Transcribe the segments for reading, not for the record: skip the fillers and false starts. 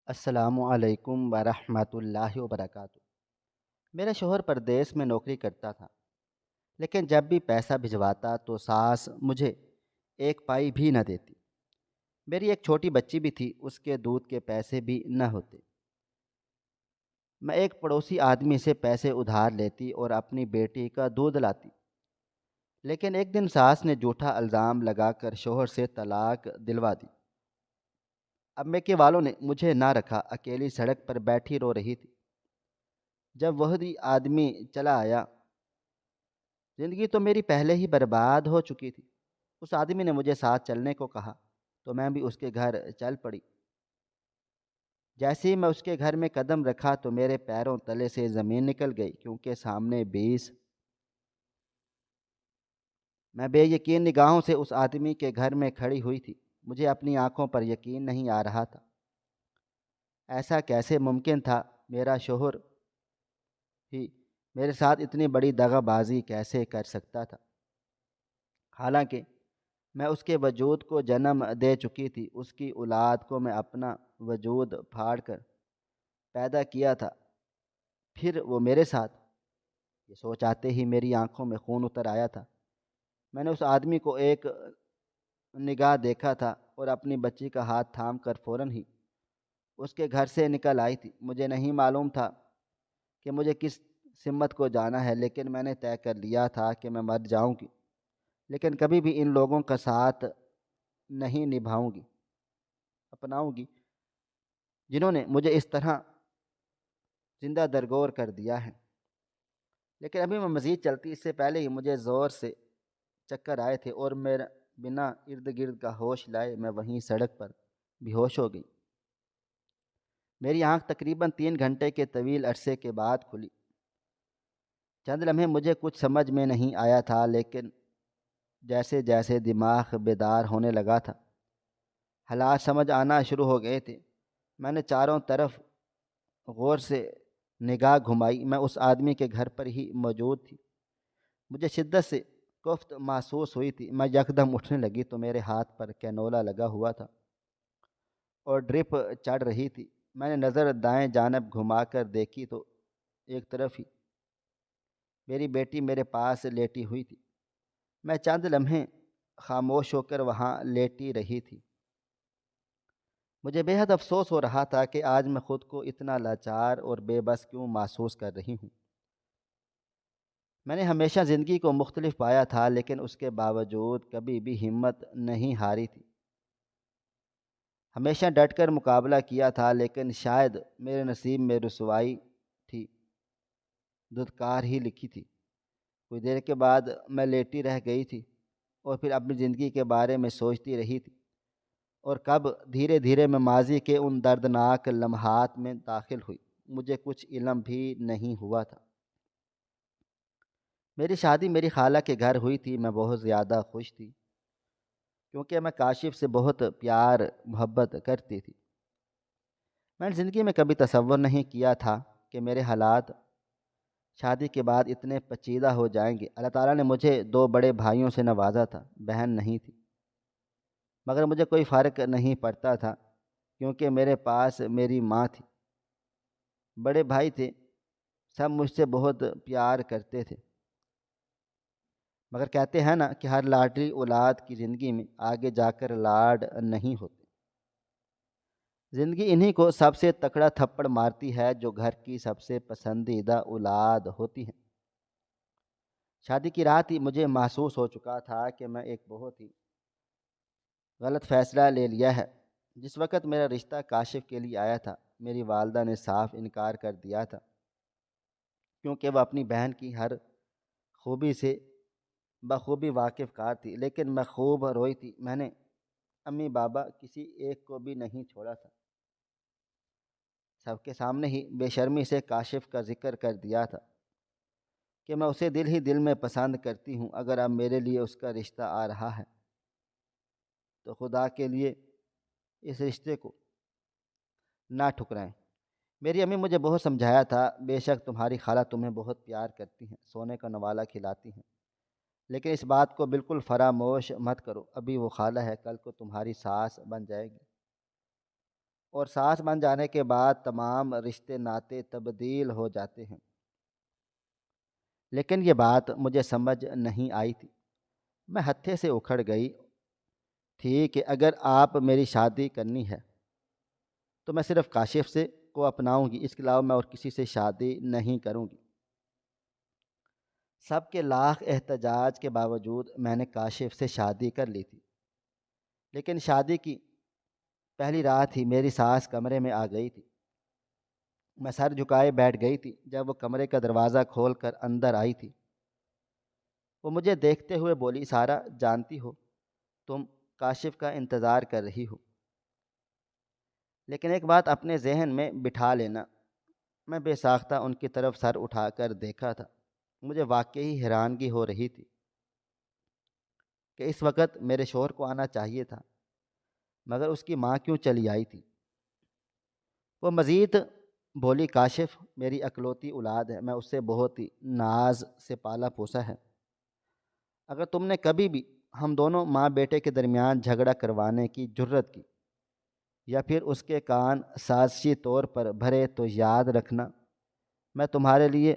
السلام علیکم ورحمۃ اللہ وبرکاتہ۔ میرا شوہر پردیس میں نوکری کرتا تھا، لیکن جب بھی پیسہ بھجواتا تو ساس مجھے ایک پائی بھی نہ دیتی۔ میری ایک چھوٹی بچی بھی تھی، اس کے دودھ کے پیسے بھی نہ ہوتے۔ میں ایک پڑوسی آدمی سے پیسے ادھار لیتی اور اپنی بیٹی کا دودھ لاتی، لیکن ایک دن ساس نے جھوٹا الزام لگا کر شوہر سے طلاق دلوا دی۔ اب میکے والوں نے مجھے نہ رکھا، اکیلی سڑک پر بیٹھی رو رہی تھی۔ جب وہی آدمی چلا آیا، زندگی تو میری پہلے ہی برباد ہو چکی تھی۔ اس آدمی نے مجھے ساتھ چلنے کو کہا تو میں بھی اس کے گھر چل پڑی۔ جیسے ہی میں اس کے گھر میں قدم رکھا تو میرے پیروں تلے سے زمین نکل گئی، کیونکہ سامنے 20 میں بے یقین نگاہوں سے اس آدمی کے گھر میں کھڑی ہوئی تھی۔ مجھے اپنی آنکھوں پر یقین نہیں آ رہا تھا۔ ایسا کیسے ممکن تھا؟ میرا شوہر ہی میرے ساتھ اتنی بڑی دغا بازی کیسے کر سکتا تھا؟ حالانکہ میں اس کے وجود کو جنم دے چکی تھی، اس کی اولاد کو میں اپنا وجود پھاڑ کر پیدا کیا تھا، پھر وہ میرے ساتھ۔ یہ سوچ آتے ہی میری آنکھوں میں خون اتر آیا تھا۔ میں نے اس آدمی کو ایک نگاہ دیکھا تھا اور اپنی بچی کا ہاتھ تھام کر فوراً ہی اس کے گھر سے نکل آئی تھی۔ مجھے نہیں معلوم تھا کہ مجھے کس سمت کو جانا ہے، لیکن میں نے طے کر لیا تھا کہ میں مر جاؤں گی، لیکن کبھی بھی ان لوگوں کا ساتھ نہیں نبھاؤں گی، اپناؤں گی، جنہوں نے مجھے اس طرح زندہ درگور کر دیا ہے۔ لیکن ابھی میں مزید چلتی اس سے پہلے ہی مجھے زور سے چکر آئے تھے اور میرا بنا ارد گرد کا ہوش لائے میں وہیں سڑک پر بے ہوش ہو گئی۔ میری آنکھ تقریباً 3 گھنٹے کے طویل عرصے کے بعد کھلی۔ چند لمحے مجھے کچھ سمجھ میں نہیں آیا تھا، لیکن جیسے جیسے دماغ بیدار ہونے لگا تھا، حالات سمجھ آنا شروع ہو گئے تھے۔ میں نے چاروں طرف غور سے نگاہ گھمائی۔ میں اس آدمی کے گھر پر ہی موجود تھی۔ مجھے شدت سے کفت محسوس ہوئی تھی۔ میں یکدم اٹھنے لگی تو میرے ہاتھ پر کینولا لگا ہوا تھا اور ڈرپ چڑھ رہی تھی۔ میں نے نظر دائیں جانب گھما کر دیکھی تو ایک طرف ہی میری بیٹی میرے پاس لیٹی ہوئی تھی۔ میں چند لمحے خاموش ہو کر وہاں لیٹی رہی تھی۔ مجھے بے حد افسوس ہو رہا تھا کہ آج میں خود کو اتنا لاچار اور بے بس کیوں محسوس کر رہی ہوں۔ میں نے ہمیشہ زندگی کو مختلف پایا تھا، لیکن اس کے باوجود کبھی بھی ہمت نہیں ہاری تھی۔ ہمیشہ ڈٹ کر مقابلہ کیا تھا، لیکن شاید میرے نصیب میں رسوائی تھی، دھتکار ہی لکھی تھی۔ کچھ دیر کے بعد میں لیٹی رہ گئی تھی اور پھر اپنی زندگی کے بارے میں سوچتی رہی تھی، اور کب دھیرے دھیرے میں ماضی کے ان دردناک لمحات میں داخل ہوئی۔ مجھے کچھ علم بھی نہیں ہوا تھا۔ میری شادی میری خالہ کے گھر ہوئی تھی۔ میں بہت زیادہ خوش تھی، کیونکہ میں کاشف سے بہت پیار محبت کرتی تھی۔ میں نے زندگی میں کبھی تصور نہیں کیا تھا کہ میرے حالات شادی کے بعد اتنے پیچیدہ ہو جائیں گے۔ اللہ تعالیٰ نے مجھے 2 بڑے بھائیوں سے نوازا تھا، بہن نہیں تھی، مگر مجھے کوئی فرق نہیں پڑتا تھا، کیونکہ میرے پاس میری ماں تھی۔ بڑے بھائی تھے، سب مجھ سے بہت پیار کرتے تھے، مگر کہتے ہیں نا کہ ہر لاڈلی اولاد کی زندگی میں آگے جا کر لاڈ نہیں ہوتے۔ زندگی انہی کو سب سے تکڑا تھپڑ مارتی ہے جو گھر کی سب سے پسندیدہ اولاد ہوتی ہیں۔ شادی کی رات ہی مجھے محسوس ہو چکا تھا کہ میں ایک بہت ہی غلط فیصلہ لے لیا ہے۔ جس وقت میرا رشتہ کاشف کے لیے آیا تھا، میری والدہ نے صاف انکار کر دیا تھا، کیونکہ وہ اپنی بہن کی ہر خوبی سے بخوبی واقف کار تھی، لیکن میں خوب روئی تھی۔ میں نے امی بابا کسی ایک کو بھی نہیں چھوڑا تھا، سب کے سامنے ہی بے شرمی سے کاشف کا ذکر کر دیا تھا کہ میں اسے دل ہی دل میں پسند کرتی ہوں۔ اگر اب میرے لیے اس کا رشتہ آ رہا ہے تو خدا کے لیے اس رشتے کو نہ ٹھکرائیں۔ میری امی مجھے بہت سمجھایا تھا، بے شک تمہاری خالہ تمہیں بہت پیار کرتی ہیں، سونے کا نوالہ کھلاتی ہیں، لیکن اس بات کو بالکل فراموش مت کرو، ابھی وہ خالہ ہے، کل کو تمہاری ساس بن جائے گی۔ اور ساس بن جانے کے بعد تمام رشتے ناطے تبدیل ہو جاتے ہیں۔ لیکن یہ بات مجھے سمجھ نہیں آئی تھی۔ میں ہتھے سے اکھڑ گئی تھی کہ اگر آپ میری شادی کرنی ہے تو میں صرف کاشف سے کو اپناؤں گی، اس کے علاوہ میں اور کسی سے شادی نہیں کروں گی۔ سب کے لاکھ احتجاج کے باوجود میں نے کاشف سے شادی کر لی تھی، لیکن شادی کی پہلی رات ہی میری ساس کمرے میں آ گئی تھی۔ میں سر جھکائے بیٹھ گئی تھی جب وہ کمرے کا دروازہ کھول کر اندر آئی تھی۔ وہ مجھے دیکھتے ہوئے بولی، سارہ جانتی ہو تم کاشف کا انتظار کر رہی ہو، لیکن ایک بات اپنے ذہن میں بٹھا لینا۔ میں بے ساختہ ان کی طرف سر اٹھا کر دیکھا تھا۔ مجھے واقعی حیرانگی ہو رہی تھی کہ اس وقت میرے شوہر کو آنا چاہیے تھا، مگر اس کی ماں کیوں چلی آئی تھی؟ وہ مزید بولی، کاشف میری اکلوتی اولاد ہے، میں اسے بہت ہی ناز سے پالا پوسا ہے۔ اگر تم نے کبھی بھی ہم دونوں ماں بیٹے کے درمیان جھگڑا کروانے کی جرت کی یا پھر اس کے کان سازشی طور پر بھرے تو یاد رکھنا میں تمہارے لیے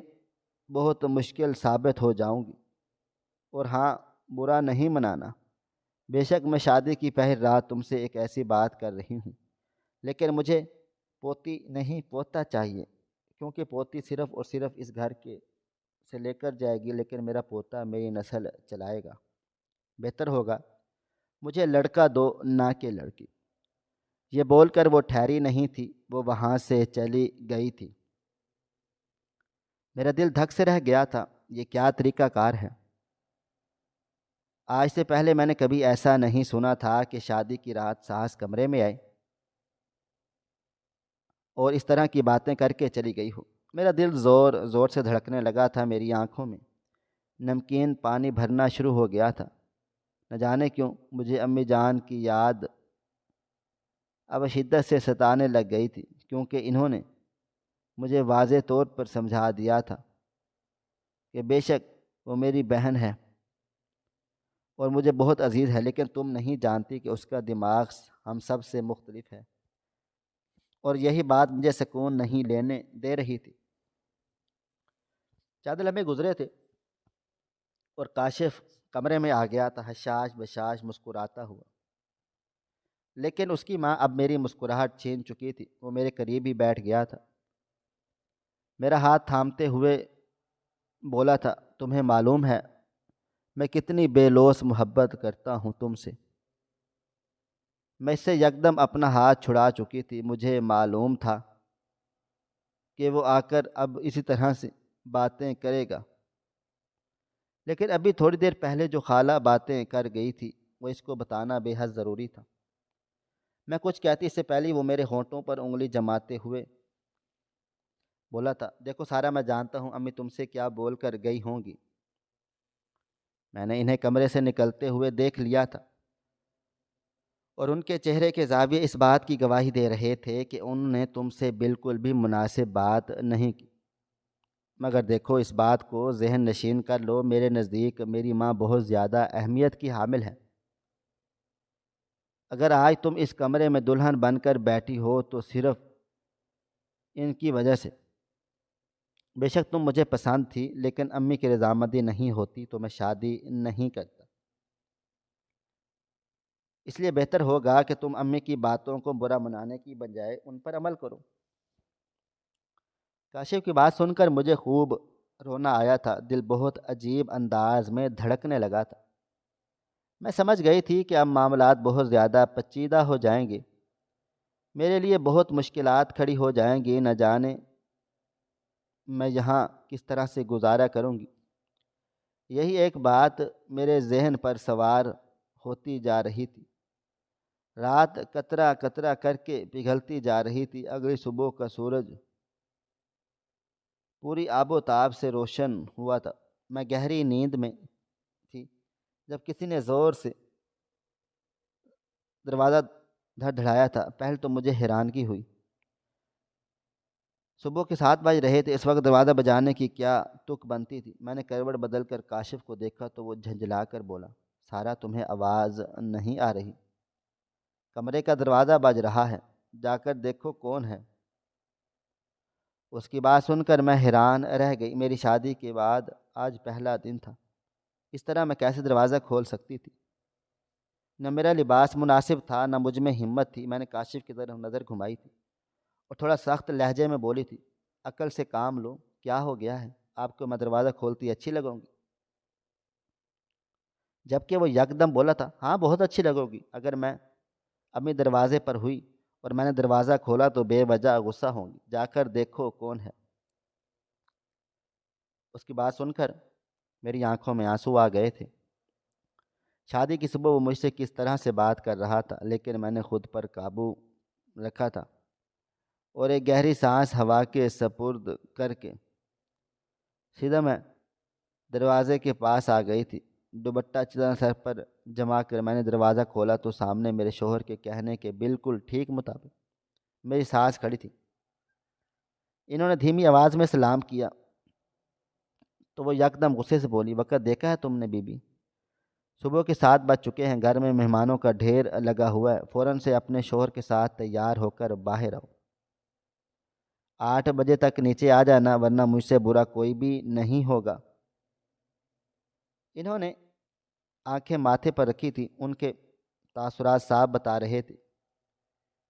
بہت مشکل ثابت ہو جاؤں گی۔ اور ہاں، برا نہیں منانا، بے شک میں شادی کی پہلی رات تم سے ایک ایسی بات کر رہی ہوں، لیکن مجھے پوتی نہیں پوتا چاہیے، کیونکہ پوتی صرف اور صرف اس گھر کے سے لے کر جائے گی، لیکن میرا پوتا میری نسل چلائے گا۔ بہتر ہوگا مجھے لڑکا دو نہ کہ لڑکی۔ یہ بول کر وہ ٹھہری نہیں تھی، وہ وہاں سے چلی گئی تھی۔ میرا دل دھک سے رہ گیا تھا۔ یہ کیا طریقہ کار ہے؟ آج سے پہلے میں نے کبھی ایسا نہیں سنا تھا کہ شادی کی رات ساس کمرے میں آئے اور اس طرح کی باتیں کر کے چلی گئی ہو۔ میرا دل زور زور سے دھڑکنے لگا تھا، میری آنکھوں میں نمکین پانی بھرنا شروع ہو گیا تھا۔ نہ جانے کیوں مجھے امی جان کی یاد اب شدت سے ستانے لگ گئی تھی، کیونکہ انہوں نے مجھے واضح طور پر سمجھا دیا تھا کہ بے شک وہ میری بہن ہے اور مجھے بہت عزیز ہے، لیکن تم نہیں جانتی کہ اس کا دماغ ہم سب سے مختلف ہے، اور یہی بات مجھے سکون نہیں لینے دے رہی تھی۔ چند لمحے گزرے تھے اور کاشف کمرے میں آ گیا تھا، حشاش بشاش مسکراتا ہوا، لیکن اس کی ماں اب میری مسکراہٹ چھین چکی تھی۔ وہ میرے قریب ہی بیٹھ گیا تھا، میرا ہاتھ تھامتے ہوئے بولا تھا، تمہیں معلوم ہے میں کتنی بے لوث محبت کرتا ہوں تم سے؟ میں اس سے یکدم اپنا ہاتھ چھڑا چکی تھی۔ مجھے معلوم تھا کہ وہ آ کر اب اسی طرح سے باتیں کرے گا، لیکن ابھی تھوڑی دیر پہلے جو خالہ باتیں کر گئی تھی وہ اس کو بتانا بے حد ضروری تھا۔ میں کچھ کہتی اس سے پہلے وہ میرے ہونٹوں پر انگلی جماتے ہوئے بولا تھا، دیکھو سارا، میں جانتا ہوں امی تم سے کیا بول کر گئی ہوں گی۔ میں نے انہیں کمرے سے نکلتے ہوئے دیکھ لیا تھا اور ان کے چہرے کے زاویے اس بات کی گواہی دے رہے تھے کہ انہوں نے تم سے بالکل بھی مناسب بات نہیں کی۔ مگر دیکھو، اس بات کو ذہن نشین کر لو، میرے نزدیک میری ماں بہت زیادہ اہمیت کی حامل ہے۔ اگر آج تم اس کمرے میں دلہن بن کر بیٹھی ہو تو صرف ان کی وجہ سے۔ بے شک تم مجھے پسند تھی، لیکن امی کی رضامندی نہیں ہوتی تو میں شادی نہیں کرتا۔ اس لیے بہتر ہوگا کہ تم امی کی باتوں کو برا منانے کی بجائے ان پر عمل کرو۔ کاشف کی بات سن کر مجھے خوب رونا آیا تھا، دل بہت عجیب انداز میں دھڑکنے لگا تھا۔ میں سمجھ گئی تھی کہ اب معاملات بہت زیادہ پیچیدہ ہو جائیں گے، میرے لیے بہت مشکلات کھڑی ہو جائیں گی، نہ جانے میں یہاں کس طرح سے گزارا کروں گی۔ یہی ایک بات میرے ذہن پر سوار ہوتی جا رہی تھی۔ رات قطرہ قطرہ کر کے پگھلتی جا رہی تھی۔ اگلی صبح کا سورج پوری آب و تاب سے روشن ہوا تھا۔ میں گہری نیند میں تھی جب کسی نے زور سے دروازہ دھڑایا تھا۔ پہلے تو مجھے حیرانگی ہوئی، صبح کے 7 بج رہے تھے، اس وقت دروازہ بجانے کی کیا تک بنتی تھی؟ میں نے کروٹ بدل کر کاشف کو دیکھا تو وہ جھنجھلا کر بولا، سارا تمہیں آواز نہیں آ رہی؟ کمرے کا دروازہ بج رہا ہے۔ جا کر دیکھو کون ہے۔ اس کی بات سن کر میں حیران رہ گئی۔ میری شادی کے بعد آج پہلا دن تھا، اس طرح میں کیسے دروازہ کھول سکتی تھی؟ نہ میرا لباس مناسب تھا، نہ مجھ میں ہمت تھی۔ میں نے کاشف کی طرف نظر گھمائی تھی اور تھوڑا سخت لہجے میں بولی تھی، عقل سے کام لو، کیا ہو گیا ہے؟ آپ کو میں دروازہ کھولتی اچھی لگوں گی؟ جبکہ وہ یکدم بولا تھا، ہاں بہت اچھی لگو گی۔ اگر میں اپنی دروازے پر ہوئی اور میں نے دروازہ کھولا تو بے وجہ غصہ ہوں گی۔ جا کر دیکھو کون ہے۔ اس کی بات سن کر میری آنکھوں میں آنسو آ گئے تھے۔ شادی کی صبح وہ مجھ سے کس طرح سے بات کر رہا تھا، لیکن میں نے خود پر قابو رکھا تھا اور ایک گہری سانس ہوا کے سپرد کر کے سیدھا میں دروازے کے پاس آ گئی تھی۔ دوپٹہ اچھی طرح سر پر جما کر میں نے دروازہ کھولا تو سامنے میرے شوہر کے کہنے کے بالکل ٹھیک مطابق میری ساس کھڑی تھی۔ انہوں نے دھیمی آواز میں سلام کیا تو وہ یکدم غصے سے بولی، وقت دیکھا ہے تم نے بی بی؟ صبح کے 7 بج چکے ہیں، گھر میں مہمانوں کا ڈھیر لگا ہوا ہے، فوراً سے اپنے شوہر کے ساتھ تیار ہو کر باہر آؤ۔ 8 بجے تک نیچے آ جانا، ورنہ مجھ سے برا کوئی بھی نہیں ہوگا۔ انہوں نے آنکھیں ماتھے پر رکھی تھی۔ ان کے تاثرات صاف بتا رہے تھے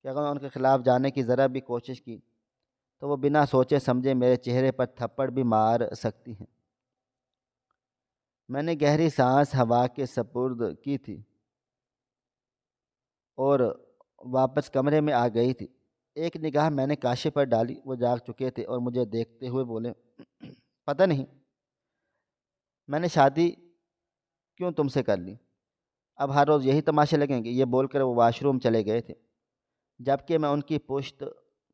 کہ اگر میں ان کے خلاف جانے کی ذرا بھی کوشش کی تو وہ بنا سوچے سمجھے میرے چہرے پر تھپڑ بھی مار سکتی ہیں۔ میں نے گہری سانس ہوا کے سپرد کی تھی اور واپس کمرے میں آ گئی تھی۔ ایک نگاہ میں نے کاشف پر ڈالی، وہ جاگ چکے تھے اور مجھے دیکھتے ہوئے بولے، پتہ نہیں میں نے شادی کیوں تم سے کر لی، اب ہر روز یہی تماشے لگیں گے؟ یہ بول کر وہ واش روم چلے گئے تھے، جبکہ میں ان کی پشت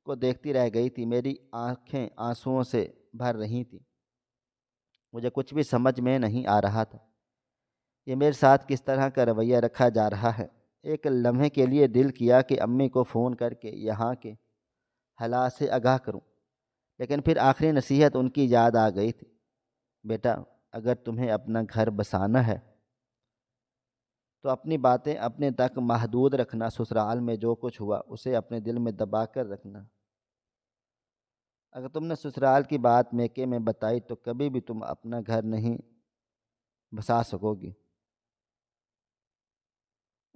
کو دیکھتی رہ گئی تھی۔ میری آنکھیں آنسوؤں سے بھر رہی تھیں۔ مجھے کچھ بھی سمجھ میں نہیں آ رہا تھا، یہ میرے ساتھ کس طرح کا رویہ رکھا جا رہا ہے۔ ایک لمحے کے لیے دل کیا کہ امی کو فون کر کے یہاں کے حالات سے آگاہ کروں، لیکن پھر آخری نصیحت ان کی یاد آ گئی تھی، بیٹا اگر تمہیں اپنا گھر بسانا ہے تو اپنی باتیں اپنے تک محدود رکھنا، سسرال میں جو کچھ ہوا اسے اپنے دل میں دبا کر رکھنا۔ اگر تم نے سسرال کی بات میکے میں بتائی تو کبھی بھی تم اپنا گھر نہیں بسا سکو گی۔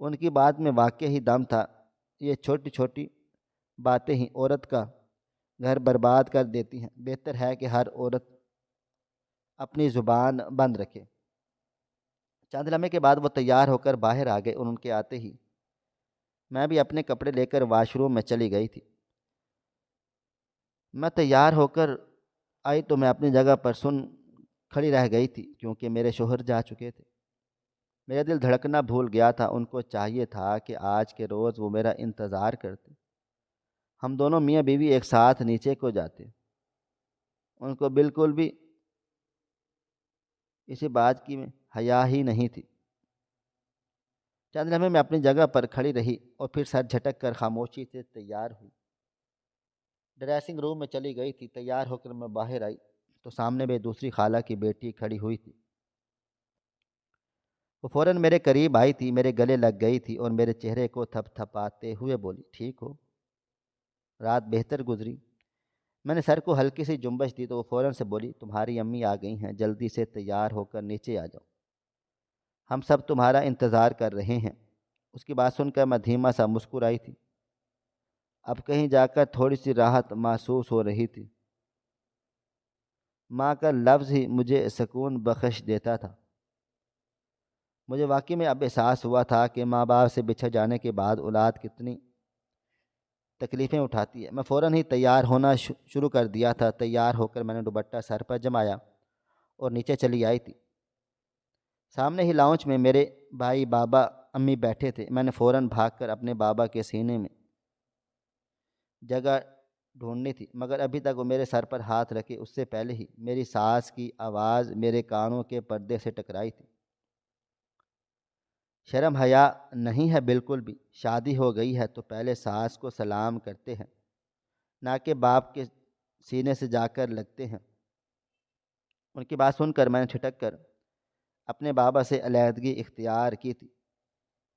ان کی بات میں واقع ہی دم تھا۔ یہ چھوٹی چھوٹی باتیں ہی عورت کا گھر برباد کر دیتی ہیں۔ بہتر ہے کہ ہر عورت اپنی زبان بند رکھے۔ چند لمحے کے بعد وہ تیار ہو کر باہر آ گئے اور ان کے آتے ہی میں بھی اپنے کپڑے لے کر واش روم میں چلی گئی تھی۔ میں تیار ہو کر آئی تو میں اپنی جگہ پر کھڑی رہ گئی تھی، کیونکہ میرے شوہر جا چکے تھے۔ میرا دل دھڑکنا بھول گیا تھا۔ ان کو چاہیے تھا کہ آج کے روز وہ میرا انتظار کرتے، ہم دونوں میاں بیوی ایک ساتھ نیچے کو جاتے۔ ان کو بالکل بھی اسی بات کی حیا ہی نہیں تھی۔ چند لمحے میں اپنی جگہ پر کھڑی رہی اور پھر سر جھٹک کر خاموشی سے تیار ہوئی، ڈریسنگ روم میں چلی گئی تھی۔ تیار ہو کر میں باہر آئی تو سامنے میں دوسری خالہ کی بیٹی کھڑی ہوئی تھی۔ وہ فوراً میرے قریب آئی تھی، میرے گلے لگ گئی تھی اور میرے چہرے کو تھپ تھپاتے ہوئے بولی، ٹھیک ہو؟ رات بہتر گزری؟ میں نے سر کو ہلکی سی جنبش دی تو وہ فوراً سے بولی، تمہاری امی آ گئی ہیں، جلدی سے تیار ہو کر نیچے آ جاؤ، ہم سب تمہارا انتظار کر رہے ہیں۔ اس کی بات سن کر میں دھیما سا مسکرائی تھی۔ اب کہیں جا کر تھوڑی سی راحت محسوس ہو رہی تھی۔ ماں کا لفظ ہی مجھے سکون بخش دیتا تھا۔ مجھے واقعی میں اب احساس ہوا تھا کہ ماں باپ سے بچھڑ جانے کے بعد اولاد کتنی تکلیفیں اٹھاتی ہے۔ میں فوراً ہی تیار ہونا شروع کر دیا تھا۔ تیار ہو کر میں نے دوپٹہ سر پر جمایا اور نیچے چلی آئی تھی۔ سامنے ہی لاؤنج میں میرے بھائی، بابا، امی بیٹھے تھے۔ میں نے فوراً بھاگ کر اپنے بابا کے سینے میں جگہ ڈھونڈنی تھی، مگر ابھی تک وہ میرے سر پر ہاتھ رکھے اس سے پہلے ہی میری ساس کی آواز میرے کانوں کے پردے سے ٹکرائی تھی، شرم حیا نہیں ہے بالکل بھی، شادی ہو گئی ہے تو پہلے ساس کو سلام کرتے ہیں، نہ کہ باپ کے سینے سے جا کر لگتے ہیں۔ ان کی بات سن کر میں نے ٹھٹک کر اپنے بابا سے علیحدگی اختیار کی تھی،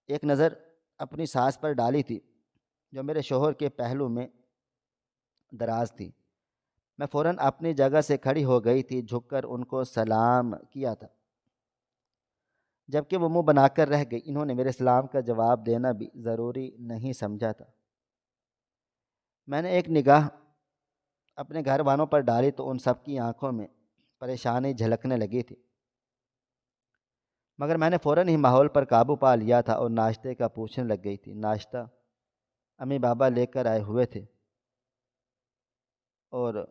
ایک نظر اپنی ساس پر ڈالی تھی جو میرے شوہر کے پہلو میں دراز تھی۔ میں فوراً اپنی جگہ سے کھڑی ہو گئی تھی، جھک کر ان کو سلام کیا تھا، جبکہ وہ منہ بنا کر رہ گئی۔ انہوں نے میرے سلام کا جواب دینا بھی ضروری نہیں سمجھا تھا۔ میں نے ایک نگاہ اپنے گھر والوں پر ڈالی تو ان سب کی آنکھوں میں پریشانی جھلکنے لگی تھی، مگر میں نے فوراً ہی ماحول پر قابو پا لیا تھا اور ناشتے کا پوچھنے لگ گئی تھی۔ ناشتہ امی بابا لے کر آئے ہوئے تھے اور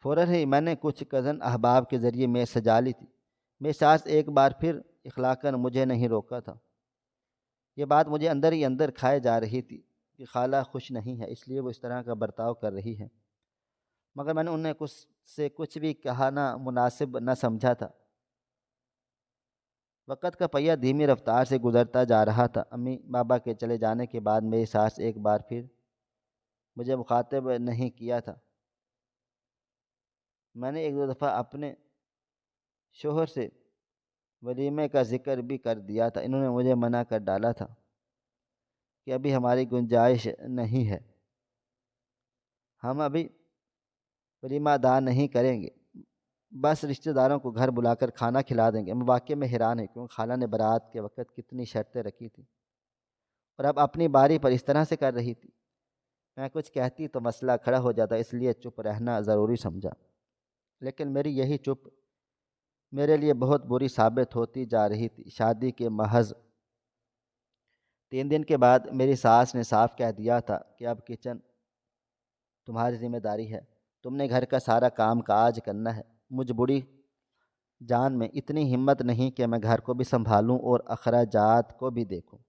فوراً ہی میں نے کچھ کزن احباب کے ذریعے میز سجا لی تھی۔ میری ساس ایک بار پھر اخلاقاً مجھے نہیں روکا تھا۔ یہ بات مجھے اندر ہی اندر کھائے جا رہی تھی کہ خالہ خوش نہیں ہے، اس لیے وہ اس طرح کا برتاؤ کر رہی ہے، مگر میں نے انہیں کچھ بھی کہنا مناسب نہ سمجھا تھا۔ وقت کا پہیہ دھیمی رفتار سے گزرتا جا رہا تھا۔ امی بابا کے چلے جانے کے بعد میری ساس ایک بار پھر مجھے مخاطب نہیں کیا تھا۔ میں نے ایک دو دفعہ اپنے شوہر سے ولیمے کا ذکر بھی کر دیا تھا۔ انہوں نے مجھے منع کر ڈالا تھا کہ ابھی ہماری گنجائش نہیں ہے، ہم ابھی ولیمہ ادا نہیں کریں گے، بس رشتہ داروں کو گھر بلا کر کھانا کھلا دیں گے۔ میں واقعے میں حیران ہے کیونکہ خالہ نے بارات کے وقت کتنی شرطیں رکھی تھیں اور اب اپنی باری پر اس طرح سے کر رہی تھی۔ میں کچھ کہتی تو مسئلہ کھڑا ہو جاتا، اس لیے چپ رہنا ضروری سمجھا، لیکن میری یہی چپ میرے لیے بہت بری ثابت ہوتی جا رہی تھی۔ شادی کے محض 3 دن کے بعد میری ساس نے صاف کہہ دیا تھا کہ اب کچن تمہاری ذمہ داری ہے، تم نے گھر کا سارا کام کاج کرنا ہے۔ مجھ بڑی جان میں اتنی ہمت نہیں کہ میں گھر کو بھی سنبھالوں اور اخراجات کو بھی دیکھوں۔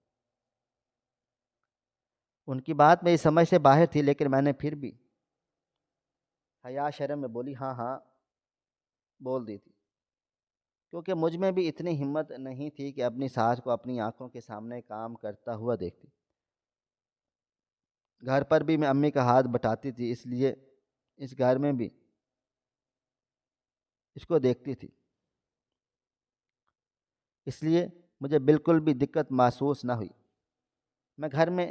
ان کی بات میری سمجھ سے باہر تھی، لیکن میں نے پھر بھی حیا شرم میں بولی ہاں ہاں بول دی تھی، کیونکہ مجھ میں بھی اتنی ہمت نہیں تھی کہ اپنی ساس کو اپنی آنکھوں کے سامنے کام کرتا ہوا دیکھتی۔ گھر پر بھی میں امی کا ہاتھ بٹاتی تھی، اس لیے اس گھر میں بھی اس کو دیکھتی تھی، اس لیے مجھے بالکل بھی دقت محسوس نہ ہوئی۔ میں گھر میں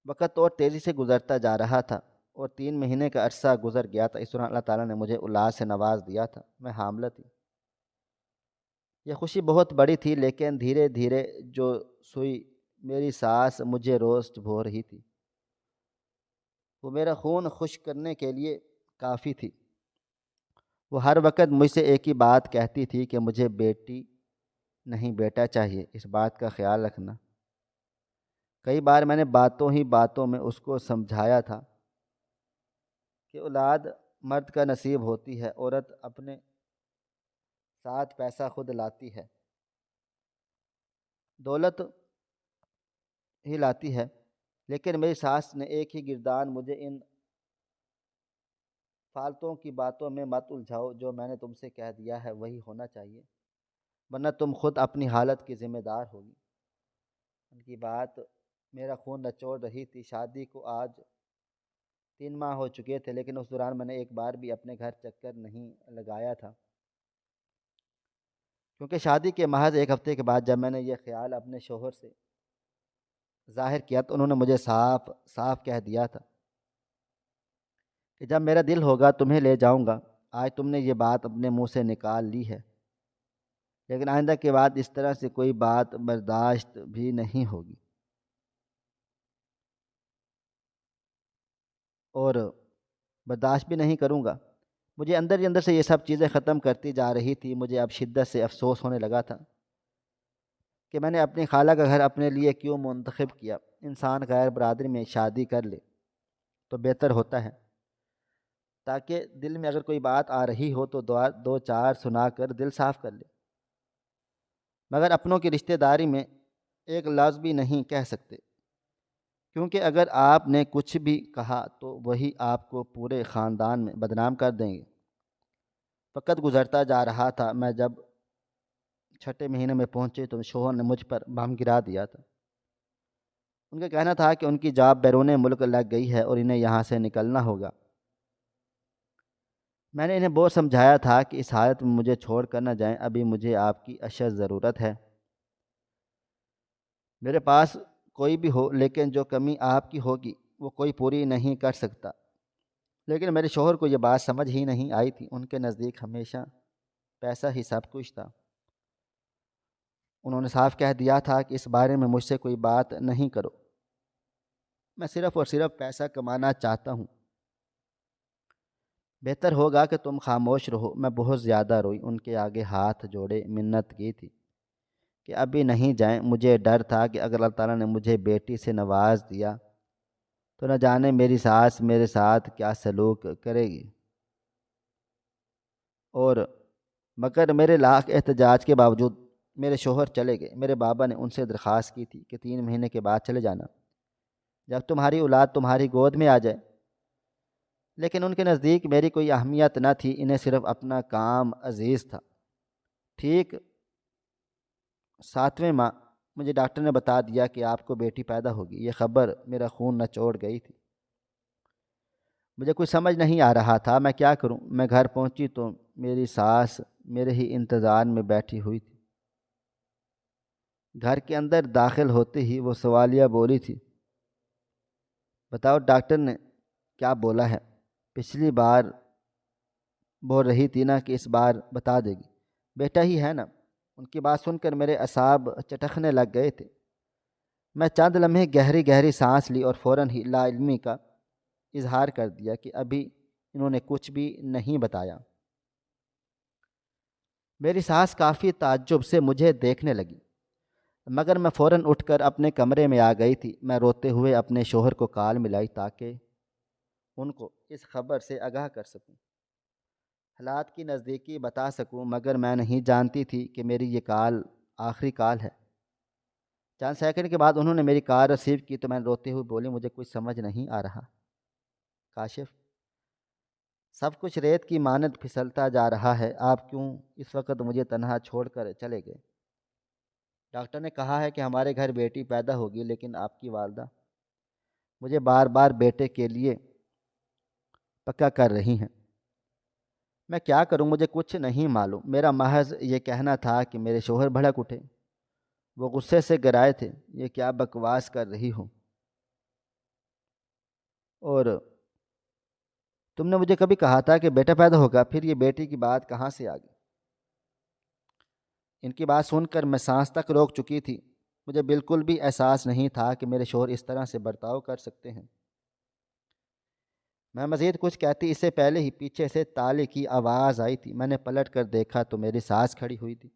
وقت اور تیزی سے گزرتا جا رہا تھا اور 3 مہینے کا عرصہ گزر گیا تھا۔ اس دوران اللہ تعالیٰ نے مجھے اولاد سے نواز دیا تھا، میں حاملہ تھی۔ یہ خوشی بہت بڑی تھی، لیکن دھیرے دھیرے جو سوئی میری سانس مجھے روسٹ ہو رہی تھی وہ میرا خون خشک کرنے کے لیے کافی تھی۔ وہ ہر وقت مجھ سے ایک ہی بات کہتی تھی کہ مجھے بیٹی نہیں بیٹا چاہیے، اس بات کا خیال رکھنا۔ کئی بار میں نے باتوں ہی باتوں میں اس کو سمجھایا تھا کہ اولاد مرد کا نصیب ہوتی ہے، عورت اپنے ساتھ پیسہ خود لاتی ہے، دولت ہی لاتی ہے، لیکن میری ساس نے ایک ہی گردان مجھے ان فالتوں کی باتوں میں مت الجھاؤ، جو میں نے تم سے کہہ دیا ہے وہی ہونا چاہیے، ورنہ تم خود اپنی حالت کی ذمہ دار ہوگی۔ ان کی بات میرا خون نچوڑ رہی تھی۔ شادی کو آج 3 ماہ ہو چکے تھے، لیکن اس دوران میں نے ایک بار بھی اپنے گھر چکر نہیں لگایا تھا، کیونکہ شادی کے محض 1 ہفتے کے بعد جب میں نے یہ خیال اپنے شوہر سے ظاہر کیا تو انہوں نے مجھے صاف صاف کہہ دیا تھا کہ جب میرا دل ہوگا تمہیں لے جاؤں گا۔ آج تم نے یہ بات اپنے منہ سے نکال لی ہے، لیکن آئندہ کے بعد اس طرح سے کوئی بات برداشت بھی نہیں ہوگی اور برداشت بھی نہیں کروں گا۔ مجھے اندر ہی اندر سے یہ سب چیزیں ختم کرتی جا رہی تھی۔ مجھے اب شدت سے افسوس ہونے لگا تھا کہ میں نے اپنی خالہ کا گھر اپنے لیے کیوں منتخب کیا۔ انسان غیر برادری میں شادی کر لے تو بہتر ہوتا ہے، تاکہ دل میں اگر کوئی بات آ رہی ہو تو 2 4 سنا کر دل صاف کر لے، مگر اپنوں کی رشتہ داری میں ایک لفظ بھی نہیں کہہ سکتے، کیونکہ اگر آپ نے کچھ بھی کہا تو وہی آپ کو پورے خاندان میں بدنام کر دیں گے۔ وقت گزرتا جا رہا تھا۔ میں جب 6 مہینے میں پہنچے تو شوہر نے مجھ پر بم گرا دیا تھا۔ ان کا کہنا تھا کہ ان کی جاب بیرون ملک لگ گئی ہے اور انہیں یہاں سے نکلنا ہوگا۔ میں نے انہیں بہت سمجھایا تھا کہ اس حالت میں مجھے چھوڑ کر نہ جائیں، ابھی مجھے آپ کی اشد ضرورت ہے، میرے پاس کوئی بھی ہو، لیکن جو کمی آپ کی ہوگی وہ کوئی پوری نہیں کر سکتا۔ لیکن میرے شوہر کو یہ بات سمجھ ہی نہیں آئی تھی۔ ان کے نزدیک ہمیشہ پیسہ ہی سب کچھ تھا۔ انہوں نے صاف کہہ دیا تھا کہ اس بارے میں مجھ سے کوئی بات نہیں کرو، میں صرف اور صرف پیسہ کمانا چاہتا ہوں، بہتر ہوگا کہ تم خاموش رہو۔ میں بہت زیادہ روئی، ان کے آگے ہاتھ جوڑے منت کی تھی کہ ابھی نہیں جائیں۔ مجھے ڈر تھا کہ اگر اللہ تعالیٰ نے مجھے بیٹی سے نواز دیا تو نہ جانے میری ساس میرے ساتھ کیا سلوک کرے گی، اور مگر میرے لاکھ احتجاج کے باوجود میرے شوہر چلے گئے۔ میرے بابا نے ان سے درخواست کی تھی کہ 3 مہینے کے بعد چلے جانا، جب تمہاری اولاد تمہاری گود میں آ جائے، لیکن ان کے نزدیک میری کوئی اہمیت نہ تھی، انہیں صرف اپنا کام عزیز تھا۔ ٹھیک 7ویں ماہ مجھے ڈاکٹر نے بتا دیا کہ آپ کو بیٹی پیدا ہوگی۔ یہ خبر میرا خون نچوڑ گئی تھی۔ مجھے کچھ سمجھ نہیں آ رہا تھا میں کیا کروں۔ میں گھر پہنچی تو میری ساس میرے ہی انتظار میں بیٹھی ہوئی تھی۔ گھر کے اندر داخل ہوتے ہی وہ سوالیہ بولی تھی، بتاؤ ڈاکٹر نے کیا بولا ہے؟ پچھلی بار بول رہی تھی نا کہ اس بار بتا دے گی، بیٹا ہی ہے نا۔ ان کی بات سن کر میرے اعصاب چٹکنے لگ گئے تھے۔ میں چند لمحے گہری گہری سانس لی اور فوراً ہی لا علمی کا اظہار کر دیا کہ ابھی انہوں نے کچھ بھی نہیں بتایا۔ میری ساس کافی تعجب سے مجھے دیکھنے لگی، مگر میں فوراً اٹھ کر اپنے کمرے میں آ گئی تھی۔ میں روتے ہوئے اپنے شوہر کو کال ملائی تاکہ ان کو اس خبر سے آگاہ کر سکوں، حالات کی نزدیکی بتا سکوں، مگر میں نہیں جانتی تھی کہ میری یہ کال آخری کال ہے۔ چند سیکنڈ کے بعد انہوں نے میری کال ریسیو کی تو میں روتے ہوئے بولی، مجھے کچھ سمجھ نہیں آ رہا کاشف، سب کچھ ریت کی مانند پھسلتا جا رہا ہے، آپ کیوں اس وقت مجھے تنہا چھوڑ کر چلے گئے؟ ڈاکٹر نے کہا ہے کہ ہمارے گھر بیٹی پیدا ہوگی، لیکن آپ کی والدہ مجھے بار بار بیٹے کے لیے پکا کر رہی ہیں۔ میں کیا کروں؟ مجھے کچھ نہیں معلوم۔ میرا محض یہ کہنا تھا کہ میرے شوہر بھڑک اٹھے۔ وہ غصے سے گرائے تھے، یہ کیا بکواس کر رہی ہو، اور تم نے مجھے کبھی کہا تھا کہ بیٹا پیدا ہوگا، پھر یہ بیٹی کی بات کہاں سے آ گئی؟ ان کی بات سن کر میں سانس تک روک چکی تھی۔ مجھے بالکل بھی احساس نہیں تھا کہ میرے شوہر اس طرح سے برتاؤ کر سکتے ہیں۔ میں مزید کچھ کہتی اس سے پہلے ہی پیچھے سے تالے کی آواز آئی تھی۔ میں نے پلٹ کر دیکھا تو میری ساس کھڑی ہوئی تھی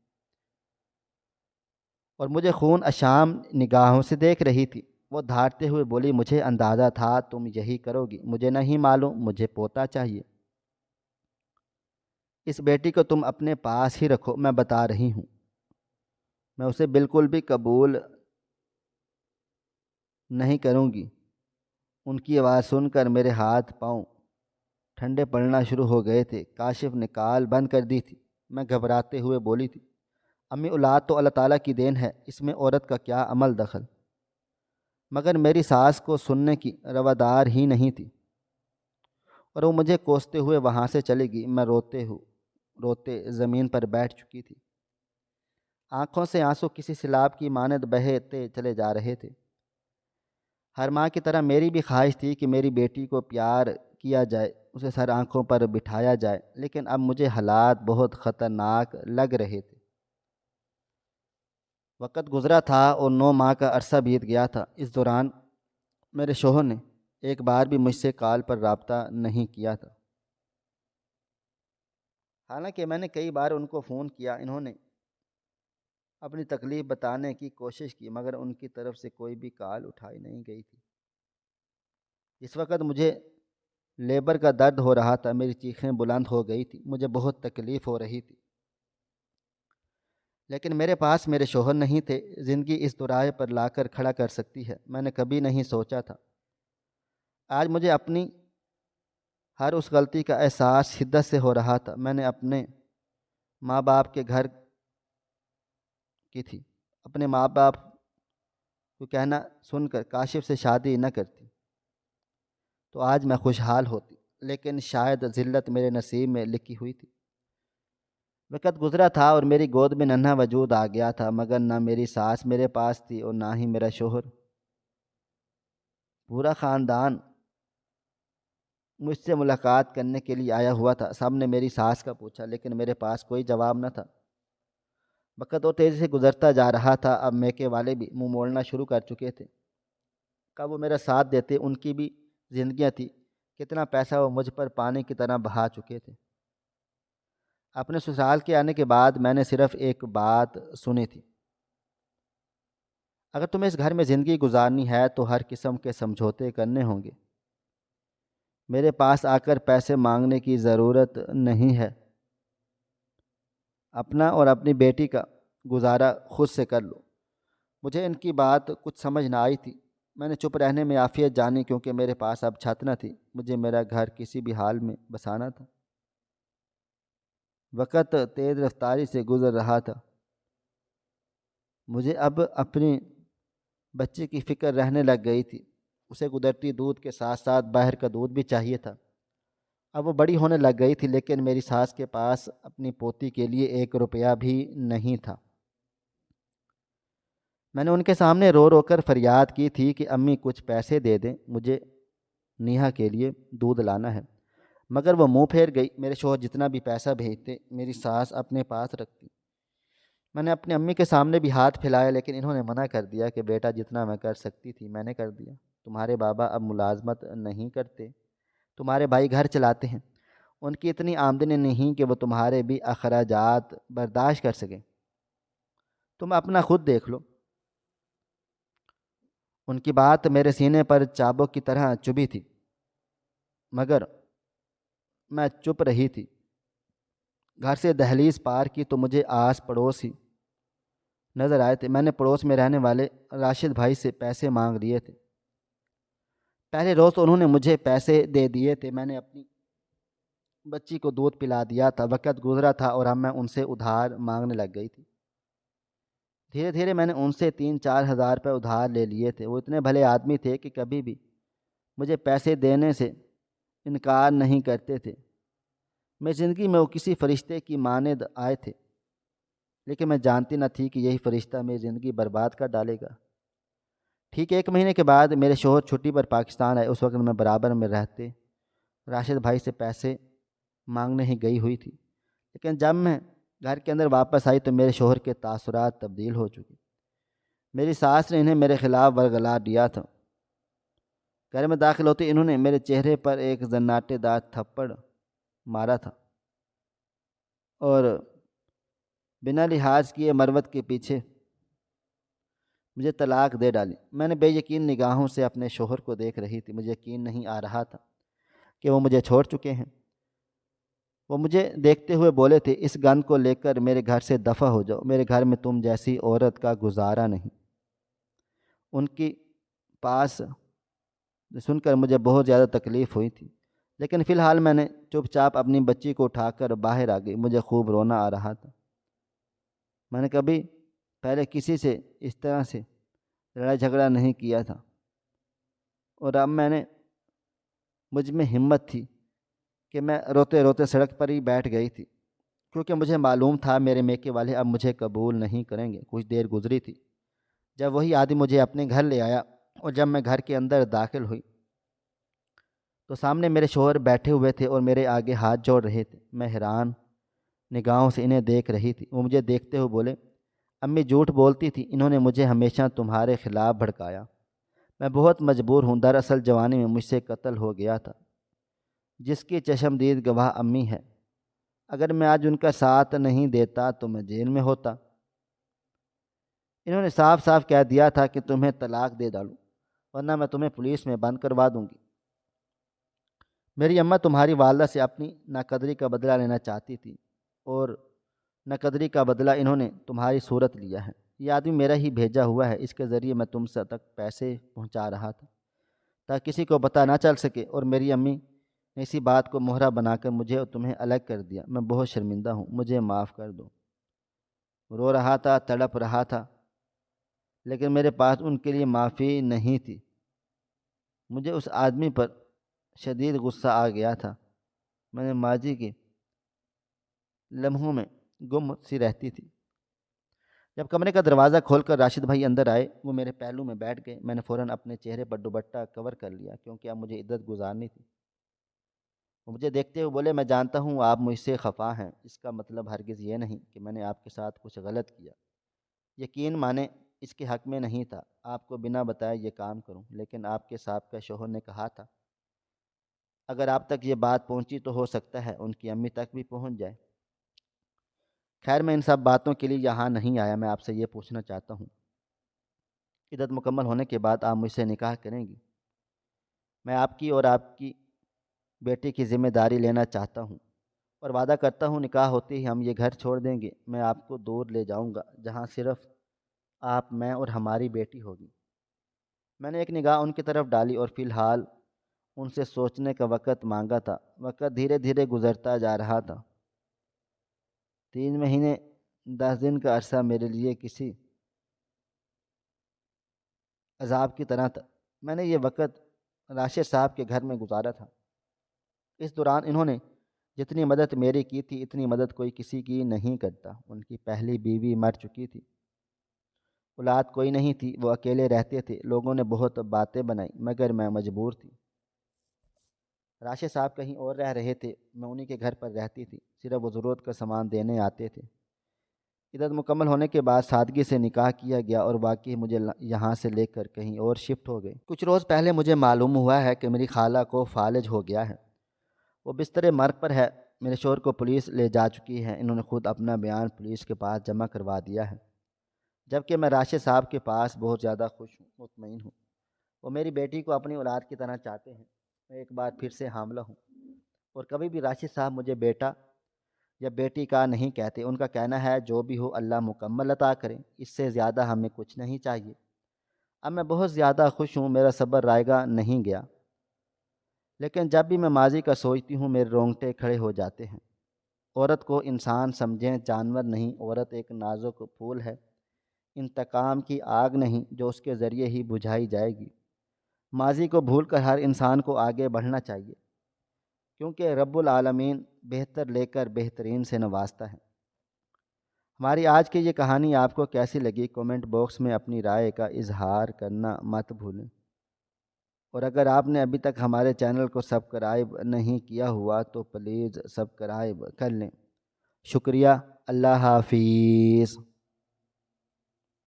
اور مجھے خون اشام نگاہوں سے دیکھ رہی تھی۔ وہ دھاڑتے ہوئے بولی، مجھے اندازہ تھا تم یہی کرو گی، مجھے نہیں معلوم، مجھے پوتا چاہیے۔ اس بیٹی کو تم اپنے پاس ہی رکھو، میں بتا رہی ہوں، میں اسے بالکل بھی قبول نہیں کروں گی۔ ان کی آواز سن کر میرے ہاتھ پاؤں ٹھنڈے پڑنا شروع ہو گئے تھے۔ کاشف نے کال بند کر دی تھی۔ میں گھبراتے ہوئے بولی تھی، امی اولاد تو اللہ تعالیٰ کی دین ہے، اس میں عورت کا کیا عمل دخل؟ مگر میری ساس کو سننے کی روادار ہی نہیں تھی اور وہ مجھے کوستے ہوئے وہاں سے چلی گئی۔ میں روتے زمین پر بیٹھ چکی تھی۔ آنکھوں سے آنسو کسی سیلاب کی مانند بہتے چلے جا رہے تھے۔ ہر ماں کی طرح میری بھی خواہش تھی کہ میری بیٹی کو پیار کیا جائے، اسے سر آنکھوں پر بٹھایا جائے، لیکن اب مجھے حالات بہت خطرناک لگ رہے تھے۔ وقت گزرا تھا اور 9 ماہ کا عرصہ بیت گیا تھا۔ اس دوران میرے شوہر نے ایک بار بھی مجھ سے کال پر رابطہ نہیں کیا تھا، حالانکہ میں نے کئی بار ان کو فون کیا۔ انہوں نے اپنی تکلیف بتانے کی کوشش کی، مگر ان کی طرف سے کوئی بھی کال اٹھائی نہیں گئی تھی۔ اس وقت مجھے لیبر کا درد ہو رہا تھا، میری چیخیں بلند ہو گئی تھی، مجھے بہت تکلیف ہو رہی تھی، لیکن میرے پاس میرے شوہر نہیں تھے۔ زندگی اس دورائے پر لا کر کھڑا کر سکتی ہے، میں نے کبھی نہیں سوچا تھا۔ آج مجھے اپنی ہر اس غلطی کا احساس شدت سے ہو رہا تھا۔ میں نے اپنے ماں باپ کے گھر کی تھی، اپنے ماں باپ کو کہنا سن کر کاشف سے شادی نہ کرتی تو آج میں خوشحال ہوتی، لیکن شاید ذلت میرے نصیب میں لکھی ہوئی تھی۔ وقت گزرا تھا اور میری گود میں ننھا وجود آ گیا تھا، مگر نہ میری ساس میرے پاس تھی اور نہ ہی میرا شوہر۔ پورا خاندان مجھ سے ملاقات کرنے کے لیے آیا ہوا تھا۔ سب نے میری ساس کا پوچھا لیکن میرے پاس کوئی جواب نہ تھا۔ وقت اور تیزی سے گزرتا جا رہا تھا۔ اب میکے والے بھی منہ موڑنا شروع کر چکے تھے۔ کب وہ میرا ساتھ دیتے، ان کی بھی زندگیاں تھیں، کتنا پیسہ وہ مجھ پر پانی کی طرح بہا چکے تھے۔ اپنے سسرال کے آنے کے بعد میں نے صرف ایک بات سنی تھی، اگر تمہیں اس گھر میں زندگی گزارنی ہے تو ہر قسم کے سمجھوتے کرنے ہوں گے۔ میرے پاس آ کر پیسے مانگنے کی ضرورت نہیں ہے، اپنا اور اپنی بیٹی کا گزارا خود سے کر لو۔ مجھے ان کی بات کچھ سمجھ نہ آئی تھی۔ میں نے چپ رہنے میں عافیت جانی، کیونکہ میرے پاس اب چھت نہ تھی۔ مجھے میرا گھر کسی بھی حال میں بسانا تھا۔ وقت تیز رفتاری سے گزر رہا تھا۔ مجھے اب اپنی بچی کی فکر رہنے لگ گئی تھی۔ اسے قدرتی دودھ کے ساتھ ساتھ باہر کا دودھ بھی چاہیے تھا۔ اب وہ بڑی ہونے لگ گئی تھی، لیکن میری ساس کے پاس اپنی پوتی کے لیے 1 روپیہ بھی نہیں تھا۔ میں نے ان کے سامنے رو رو کر فریاد کی تھی کہ امی کچھ پیسے دے دیں، مجھے نیہا کے لیے دودھ لانا ہے، مگر وہ منہ پھیر گئی۔ میرے شوہر جتنا بھی پیسہ بھیجتے میری ساس اپنے پاس رکھتی۔ میں نے اپنی امی کے سامنے بھی ہاتھ پھیلایا، لیکن انہوں نے منع کر دیا کہ بیٹا جتنا میں کر سکتی تھی میں نے کر دیا۔ تمہارے بابا اب ملازمت نہیں کرتے، تمہارے بھائی گھر چلاتے ہیں، ان کی اتنی آمدنی نہیں کہ وہ تمہارے بھی اخراجات برداشت کر سکیں، تم اپنا خود دیکھ لو۔ ان کی بات میرے سینے پر چابک کی طرح چبھی تھی، مگر میں چپ رہی تھی۔ گھر سے دہلیز پار کی تو مجھے آس پڑوس ہی نظر آئے تھے۔ میں نے پڑوس میں رہنے والے راشد بھائی سے پیسے مانگ لیے تھے۔ پہلے روز تو انہوں نے مجھے پیسے دے دیے تھے، میں نے اپنی بچی کو دودھ پلا دیا تھا۔ وقت گزرا تھا اور اب میں ان سے ادھار مانگنے لگ گئی تھی۔ دھیرے دھیرے میں نے ان سے 3-4 ہزار روپے ادھار لے لیے تھے۔ وہ اتنے بھلے آدمی تھے کہ کبھی بھی مجھے پیسے دینے سے انکار نہیں کرتے تھے۔ میری زندگی میں وہ کسی فرشتے کی مانند آئے تھے، لیکن میں جانتی نہ تھی کہ یہی فرشتہ میری زندگی برباد کر ڈالے گا۔ ٹھیک 1 مہینے کے بعد میرے شوہر چھٹی پر پاکستان آئے۔ اس وقت میں برابر میں رہتے راشد بھائی سے پیسے مانگنے ہی گئی ہوئی تھی، لیکن جب میں گھر کے اندر واپس آئی تو میرے شوہر کے تاثرات تبدیل ہو چکے۔ میری ساس نے انہیں میرے خلاف ورگلا دیا تھا۔ گھر میں داخل ہوتے انہوں نے میرے چہرے پر ایک زناٹے دار تھپڑ مارا تھا اور بنا لحاظ کیے مروت کے پیچھے مجھے طلاق دے ڈالی۔ میں نے بے یقین نگاہوں سے اپنے شوہر کو دیکھ رہی تھی۔ مجھے یقین نہیں آ رہا تھا کہ وہ مجھے چھوڑ چکے ہیں۔ وہ مجھے دیکھتے ہوئے بولے تھے، اس گند کو لے کر میرے گھر سے دفع ہو جاؤ، میرے گھر میں تم جیسی عورت کا گزارا نہیں۔ ان کی پاس سن کر مجھے بہت زیادہ تکلیف ہوئی تھی، لیکن فی الحال میں نے چپ چاپ اپنی بچی کو اٹھا کر باہر آ گئی۔ مجھے خوب رونا آ رہا تھا۔ میں نے کبھی پہلے کسی سے اس طرح سے لڑائی جھگڑا نہیں کیا تھا، اور اب مجھ میں ہمت تھی کہ میں روتے روتے سڑک پر ہی بیٹھ گئی تھی، کیونکہ مجھے معلوم تھا میرے میکے والے اب مجھے قبول نہیں کریں گے۔ کچھ دیر گزری تھی جب وہی آدمی مجھے اپنے گھر لے آیا، اور جب میں گھر کے اندر داخل ہوئی تو سامنے میرے شوہر بیٹھے ہوئے تھے اور میرے آگے ہاتھ جوڑ رہے تھے۔ میں حیران نگاہوں سے انہیں دیکھ رہی تھی۔ وہ مجھے دیکھتے ہوئے بولے، امی جھوٹ بولتی تھی، انہوں نے مجھے ہمیشہ تمہارے خلاف بھڑکایا۔ میں بہت مجبور ہوں، دراصل جوانی میں مجھ سے قتل ہو گیا تھا، جس کی چشمدید گواہ امی ہے۔ اگر میں آج ان کا ساتھ نہیں دیتا تو میں جیل میں ہوتا۔ انہوں نے صاف صاف کہہ دیا تھا کہ تمہیں طلاق دے ڈالوں، ورنہ میں تمہیں پولیس میں بند کروا دوں گی۔ میری اماں تمہاری والدہ سے اپنی ناقدری کا بدلہ لینا چاہتی تھی، اور ناقدری کا بدلہ انہوں نے تمہاری صورت لیا ہے۔ یہ آدمی میرا ہی بھیجا ہوا ہے، اس کے ذریعے میں تم سے تک پیسے پہنچا رہا تھا تاکہ کسی کو پتہ نہ چل سکے، اور میری امی نے اسی بات کو مہرہ بنا کر مجھے اور تمہیں الگ کر دیا۔ میں بہت شرمندہ ہوں، مجھے معاف کر دو۔ رو رہا تھا، تڑپ رہا تھا، لیکن میرے پاس ان کے لیے معافی نہیں تھی۔ مجھے اس آدمی پر شدید غصہ آ گیا تھا۔ میں نے ماضی کے لمحوں میں گم سی رہتی تھی۔ جب کمرے کا دروازہ کھول کر راشد بھائی اندر آئے، وہ میرے پہلو میں بیٹھ گئے۔ میں نے فوراً اپنے چہرے پر دوپٹہ کور کر لیا کیونکہ اب مجھے عدت گزارنی تھی۔ وہ مجھے دیکھتے ہوئے بولے، میں جانتا ہوں آپ مجھ سے خفا ہیں، اس کا مطلب ہرگز یہ نہیں کہ میں نے آپ کے ساتھ کچھ غلط کیا۔ یقین مانیں اس کے حق میں نہیں تھا آپ کو بنا بتائے یہ کام کروں، لیکن آپ کے سابقہ شوہر نے کہا تھا اگر آپ تک یہ بات پہنچی تو ہو سکتا ہے ان کی امی تک بھی پہنچ جائے۔ خیر میں ان سب باتوں کے لیے یہاں نہیں آیا، میں آپ سے یہ پوچھنا چاہتا ہوں عدت مکمل ہونے کے بعد آپ مجھ سے نکاح کریں گی؟ میں آپ کی اور آپ کی بیٹی کی ذمہ داری لینا چاہتا ہوں اور وعدہ کرتا ہوں نکاح ہوتے ہی ہم یہ گھر چھوڑ دیں گے۔ میں آپ کو دور لے جاؤں گا جہاں صرف آپ، میں اور ہماری بیٹی ہوگی۔ میں نے ایک نگاہ ان کی طرف ڈالی اور فی الحال ان سے سوچنے کا وقت مانگا تھا۔ وقت دھیرے دھیرے گزرتا جا رہا تھا۔ 3 مہینے 10 دن کا عرصہ میرے لیے کسی عذاب کی طرح تھا۔ میں نے یہ وقت راشد صاحب کے گھر میں گزارا تھا۔ اس دوران انہوں نے جتنی مدد میری کی تھی اتنی مدد کوئی کسی کی نہیں کرتا۔ ان کی پہلی بیوی مر چکی تھی، اولاد کوئی نہیں تھی، وہ اکیلے رہتے تھے۔ لوگوں نے بہت باتیں بنائی مگر میں مجبور تھی۔ راشد صاحب کہیں اور رہ رہے تھے، میں انہی کے گھر پر رہتی تھی، صرف وہ ضرورت کا سامان دینے آتے تھے۔ عدت مکمل ہونے کے بعد سادگی سے نکاح کیا گیا اور واقعی مجھے یہاں سے لے کر کہیں اور شفٹ ہو گئے۔ کچھ روز پہلے مجھے معلوم ہوا ہے کہ میری خالہ کو فالج ہو گیا ہے، وہ بستر مرگ پر ہے۔ میرے شوہر کو پولیس لے جا چکی ہے، انہوں نے خود اپنا بیان پولیس کے پاس جمع کروا دیا ہے، جبکہ میں راشد صاحب کے پاس بہت زیادہ خوش ہوں، مطمئن ہوں۔ وہ میری بیٹی کو اپنی اولاد کی طرح چاہتے ہیں۔ میں ایک بار پھر سے حاملہ ہوں اور کبھی بھی راشد صاحب مجھے بیٹا یا بیٹی کا نہیں کہتے۔ ان کا کہنا ہے جو بھی ہو اللہ مکمل عطا کریں، اس سے زیادہ ہمیں کچھ نہیں چاہیے۔ اب میں بہت زیادہ خوش ہوں، میرا صبر رائگاں نہیں گیا، لیکن جب بھی میں ماضی کا سوچتی ہوں میرے رونگٹے کھڑے ہو جاتے ہیں۔ عورت کو انسان سمجھیں، جانور نہیں۔ عورت ایک نازک پھول ہے، انتقام کی آگ نہیں جو اس کے ذریعے ہی بجھائی جائے گی۔ ماضی کو بھول کر ہر انسان کو آگے بڑھنا چاہیے، کیونکہ رب العالمین بہتر لے کر بہترین سے نوازتا ہے۔ ہماری آج کی یہ کہانی آپ کو کیسی لگی؟ کومنٹ باکس میں اپنی رائے کا اظہار کرنا مت بھولیں، اور اگر آپ نے ابھی تک ہمارے چینل کو سبسکرائب نہیں کیا ہوا تو پلیز سبسکرائب کر لیں۔ شکریہ، اللہ حافظ۔